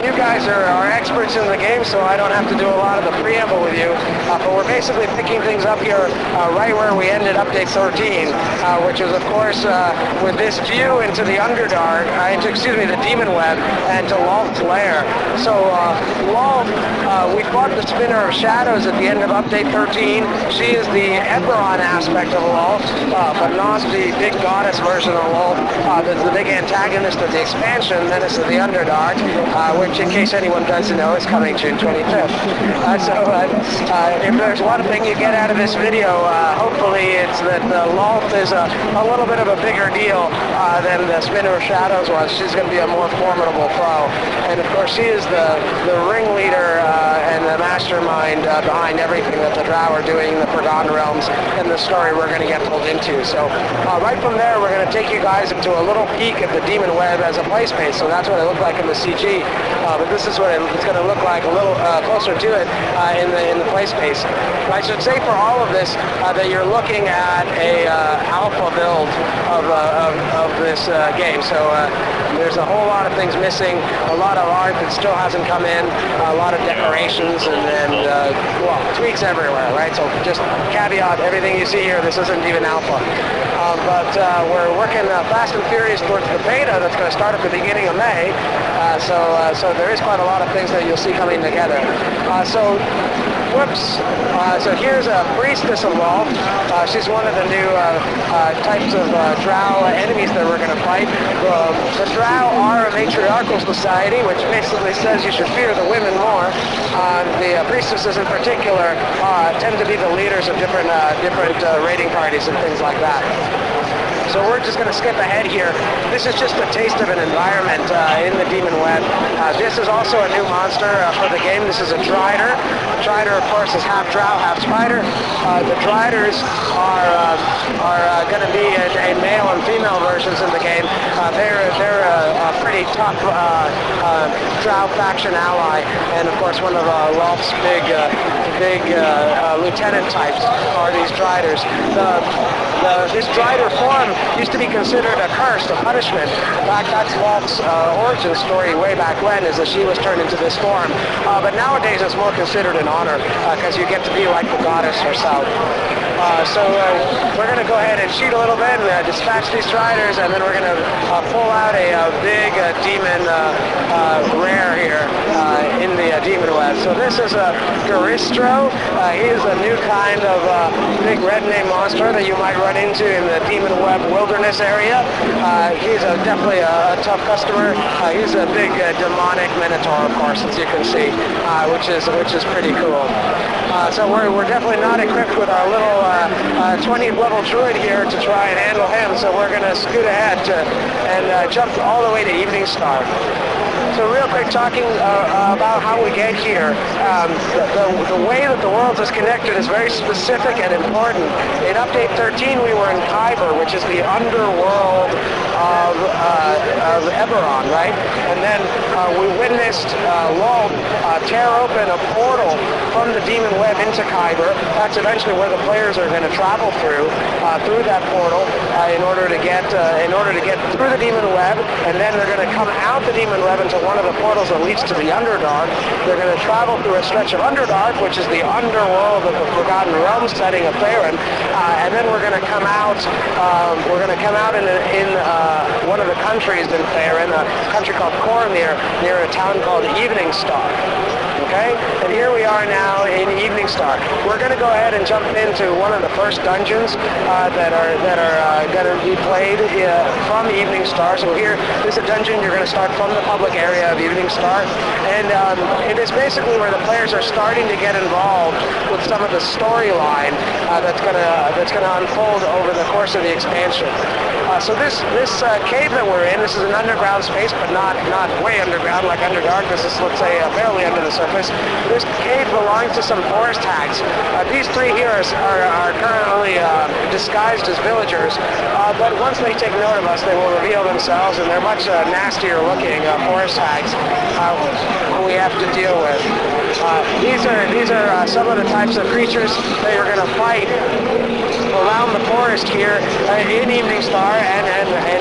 You guys are experts in the game, so I don't have to do a lot of the preamble with you. But we're basically picking things up here right where we ended update 13, which is, of course, with this view into the Underdark, the Demon Web, and to Lolth's lair. So Lolth, we fought the Spinner of Shadows at the end of update 13. She is the Eberron aspect of Lolth, but not the big goddess version of Lolth. That's the big antagonist of the expansion, Menace of the Underdark, which, in case anyone doesn't know, is coming June 25th. If there's one thing you get out of this video, hopefully it's that Lolth is a little bit of a bigger deal than the Spinner of Shadows was. She's going to be a more formidable foe. And of course, she is the ringleader and the mastermind behind everything that the Drow are doing in the Forgotten Realms and the story we're going to get pulled into. So right from there, we're going to take you guys into a little peek at the Demon Web as a play space. So that's what it looked like in the CG. But this is what it's going to look like a little closer to it in the play space. I should say for all of this that you're looking at a alpha build of this game. So there's a whole lot of things missing, a lot of art that still hasn't come in, a lot of decorations, and well, tweaks everywhere, right? So just caveat, everything you see here, this isn't even alpha. But we're working fast and furious towards the beta that's going to start at the beginning of May. So there is quite a lot of things that you'll see coming together. So here's a priestess of Lolth. She's one of the new types of Drow enemies that we're going to fight. The Drow are a matriarchal society, which basically says you should fear the women more. The priestesses in particular tend to be the leaders of different raiding parties and things like that. So we're just going to skip ahead here. This is just a taste of an environment in the Demon Web. This is also a new monster for the game. This is a Drider. Drider, of course, is half Drow, half Spider. The Driders are going to be a male and female versions in the game. They're a pretty tough Drow faction ally, and of course one of Lolth's big lieutenant types are these Driders. This Drider form used to be considered a curse, a punishment. In fact, that's Lolth's origin story way back when, is that she was turned into this form. But nowadays it's more considered an honor, because you get to be like the goddess herself. So we're going to go ahead and shoot a little bit and dispatch these Driders, and then we're going to pull out a big demon rare here in the Demon Web. So this is a Garistro. He is a new kind of big red name monster that you might run into in the Demon Web wilderness area. He's definitely a tough customer. He's a big demonic minotaur, of course, as you can see, which is pretty cool. So we're definitely not equipped with our little 20th level druid here to try and handle him. So we're going to scoot ahead and jump all the way to Evening Star. So real quick, talking about how we get here, the way that the world is connected is very specific and important. In Update 13, we were in Kyber, which is the underworld of Eberron, right? And then we witnessed Lolth tear open a portal from the Demon Web into Kyber. That's eventually where the players are going to travel through that portal in order to get through the Demon Web, and then they're going to come out the Demon Web into one of the portals that leads to the Underdark. They're going to travel through a stretch of Underdark, which is the underworld of the Forgotten Realms setting of Theron, and then we're going to come out. We're going to come out in one of the countries in Theron, a country called Cormyr, near a town called Evening Star. Okay, and here we are now in Evening Star. We're going to go ahead and jump into one of the first dungeons that are going to be played from Evening Star. So here, this is a dungeon. You're going to start from the public area of Evening Star, and it is basically where the players are starting to get involved with some of the storyline that's going to unfold over the course of the expansion. So this cave that we're in, this is an underground space, but not way underground like Underdark. This is, let's say, barely under the surface. This cave belongs to some forest hags. These three here are currently disguised as villagers, but once they take note of us, they will reveal themselves, and they're much nastier looking forest hags who we have to deal with. These are some of the types of creatures that you're going to fight around the forest here in Evening Star, and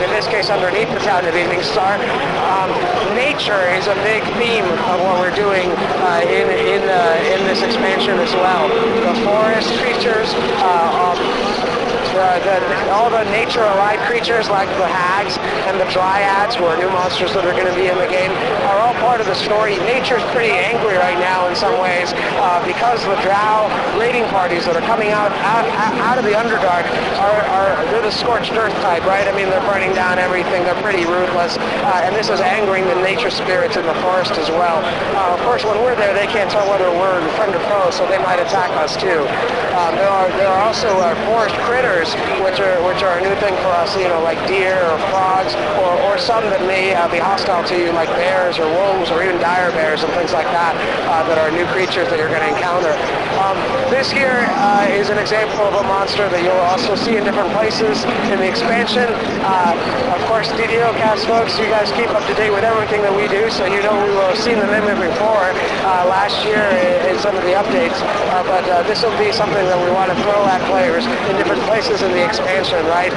in this case underneath the town of Evening Star. Nature is a big theme of what we're doing in this expansion as well. The forest creatures, all the nature-allied creatures like the hags and the dryads, who are new monsters that are going to be in the game, are all part of the story. Nature's pretty angry right now in some ways because the drow raiding parties that are coming out of the Underdark they're the scorched earth type, right? I mean, they're burning down everything. They're pretty ruthless, and this is angering the nature spirits in the forest as well. Of course, when we're there, they can't tell whether we're friend or foe, so they might attack us too. There are also forest critters, which are a new thing for us, you know, like deer or frogs, or some that may be hostile to you, like bears or wolves or even dire bears and things like that, that are new creatures that you're going to encounter. This here is an example of a monster that you'll also see in different places in the expansion. Of course, DDOCast folks, you guys keep up to date with everything that we do, so you know we will have seen the mimic before last year in some of the updates, but this will be something that we want to throw at players in different places in the expansion, right?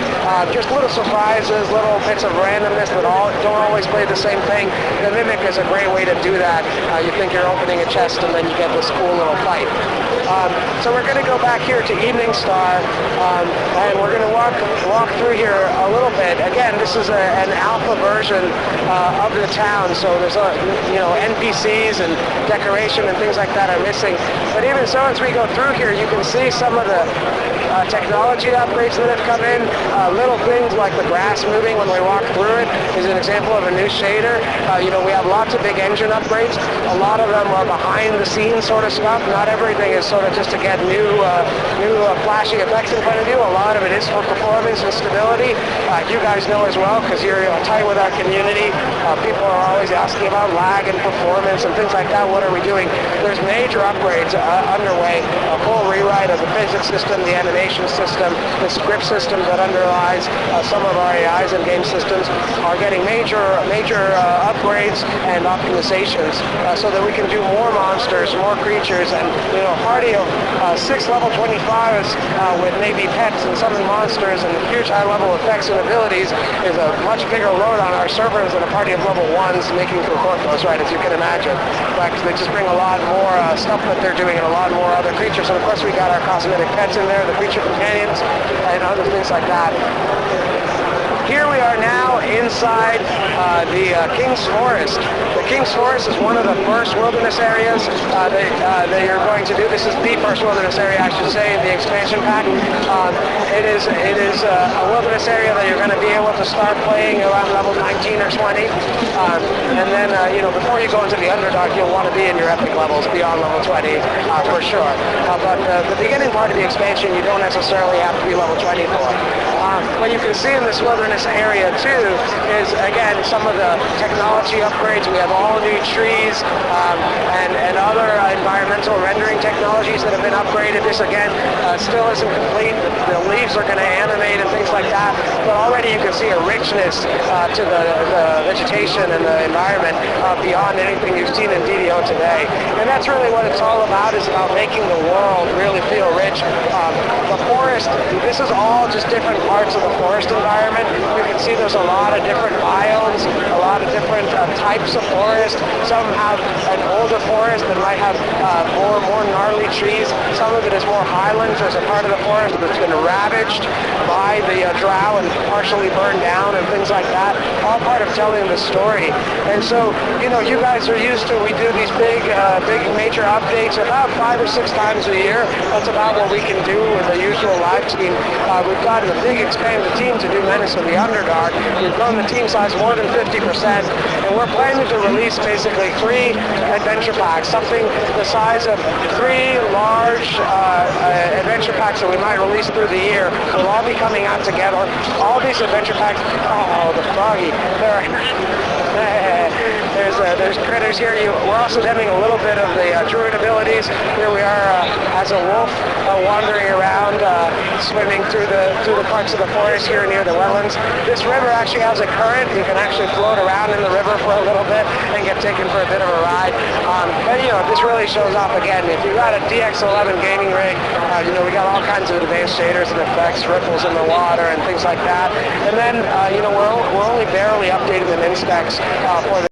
Just little surprises, little bits of randomness that don't always play the same thing. The mimic is a great way to do that. You think you're opening a chest and then you get this cool little fight. So we're going to go back here to Evening Star, and we're going to walk through here a little bit. Again, this is an alpha version of the town, so there's NPCs and decoration and things like that are missing. But even so, as we go through here, you can see some of the technology upgrades that have come in. Little things like the grass moving when we walk through it is an example of a new shader. We have lots of big engine upgrades. A lot of them are behind the scenes sort of stuff. Not everything is sort of just to get new flashy effects in front of you. A lot of it is for performance and stability. You guys know as well, because you're tight with our community. People are always asking about lag and performance and things like that. What are we doing? There's major upgrades underway. A full rewrite of the physics system, the animation system, the script system that underlies some of our AIs and game systems are getting major upgrades and optimizations so that we can do more monsters, more creatures, and a party of 6 level 25s with maybe pets and summon monsters and huge high level effects and abilities is a much bigger load on our servers than a party of level 1s making for Corpos, right, as you can imagine. But they just bring a lot more stuff that they're doing and a lot more other creatures. And of course we got our cosmetic pets in there, the creature companions, and other things like that. Here we are now inside the King's Forest. The King's Forest is one of the first wilderness areas that you're going to do. This is the first wilderness area, I should say, in the expansion pack. It is a wilderness area that you're going to be able to start playing around level 19 or 20. And then, before you go into the Underdark, you'll want to be in your epic levels beyond level 20 for sure. But the beginning part of the expansion, you don't necessarily have to be level 20 for. What you can see in this wilderness area too is, again, some of the technology upgrades. We have all new trees and other environmental rendering technologies that have been upgraded. This again still isn't complete. The leaves are going to animate and things like that, but already you can see a richness to the vegetation and the environment beyond anything you've seen in DDO today. And that's really what it's all about, is about making the world really feel rich. The forest, this is all just different parts of the forest environment. You can see there's a lot of different biomes, a lot of different types of forest. Some have an older forest that might have more gnarly trees. Some of it is more highlands. There's a part of the forest that's been ravaged by the drow and partially burned down and things like that. All part of telling the story. And so, you guys are used to, we do these big major updates about 5 or 6 times a year. That's about what we can do with the usual live team. We've gotten a big expanded team to do Menace of the Underdark. We've grown the team size more than 50%, and we're planning to release basically 3 adventure packs, something the size of 3 large adventure packs that we might release through the year. Will all be coming out together. All these adventure packs, oh, the froggy. There's there's critters here. We're also having a little bit of the druid abilities. Here we are as a wolf wandering around, swimming through the parts of the forest here near the wetlands. This river actually has a current. You can actually float around in the river for a little bit and get taken for a bit of a ride. But this really shows off again. If you've got a DX11 gaming rig, we got all kinds of advanced shaders and effects, ripples in the water and things like that. And then, we're only barely updating the min specs for the